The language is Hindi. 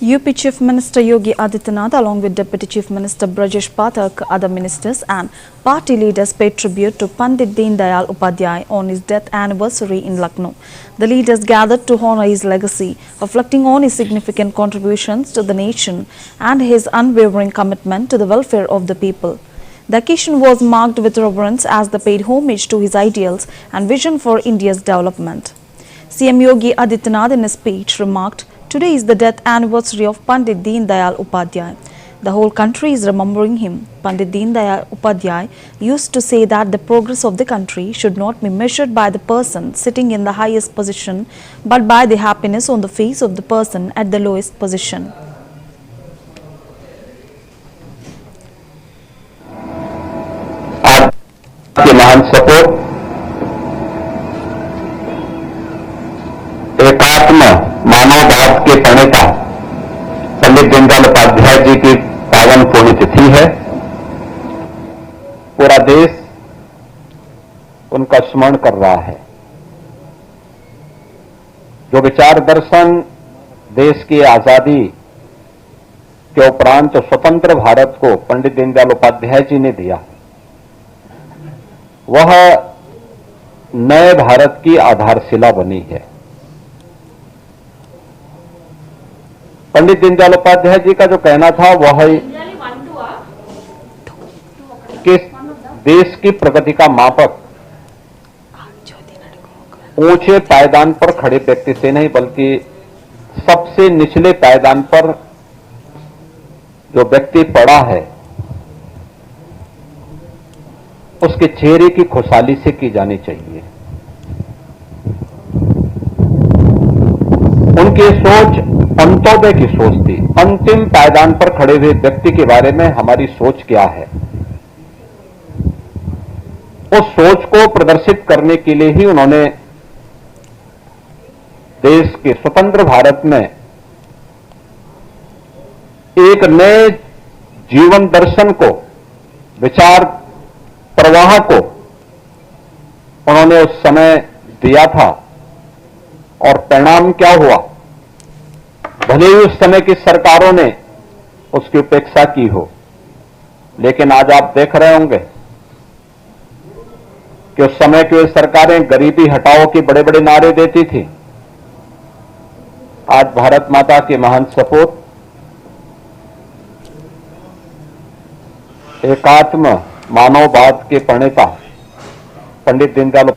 UP Chief Minister Yogi Adityanath, along with Deputy Chief Minister Brajesh Pathak, other ministers and party leaders paid tribute to Pandit Deen Dayal Upadhyay on his death anniversary in Lucknow. The leaders gathered to honor his legacy, reflecting on his significant contributions to the nation and his unwavering commitment to the welfare of the people. The occasion was marked with reverence as they paid homage to his ideals and vision for India's development. CM Yogi Adityanath in his speech remarked, "Today is the death anniversary of Pandit Deen Dayal Upadhyay. The whole country is remembering him." Pandit Deen Dayal Upadhyay used to say that the progress of the country should not be measured by the person sitting in the highest position, but by the happiness on the face of the person at the lowest position. आपके महान सपूत एकात्म मानववाद के प्रणेता पंडित दीनदयाल उपाध्याय जी की पावन पुण्यतिथि है। पूरा देश उनका स्मरण कर रहा है। जो विचार दर्शन देश की आजादी के उपरांत स्वतंत्र भारत को पंडित दीनदयाल उपाध्याय जी ने दिया, वह नए भारत की आधारशिला बनी है। पंडित दीनदयाल उपाध्याय जी का जो कहना था वह कि देश की प्रगति का मापक ऊंचे पायदान पर खड़े व्यक्ति से नहीं, बल्कि सबसे निचले पायदान पर जो व्यक्ति पड़ा है उसके चेहरे की खुशहाली से की जानी चाहिए। उनकी सोच अंत्योदय की सोच थी। अंतिम पायदान पर खड़े हुए व्यक्ति के बारे में हमारी सोच क्या है, उस सोच को प्रदर्शित करने के लिए ही उन्होंने देश के स्वतंत्र भारत में एक नए जीवन दर्शन को, विचार प्रवाह को उन्होंने उस समय दिया था। और परिणाम क्या हुआ? भले ही उस समय की सरकारों ने उसकी उपेक्षा की हो, लेकिन आज आप देख रहे होंगे कि उस समय की सरकारें गरीबी हटाओ के बड़े बड़े नारे देती थी। आज भारत माता के महान सपूत एकात्म मानववाद के प्रणेता पंडित दीनदयाल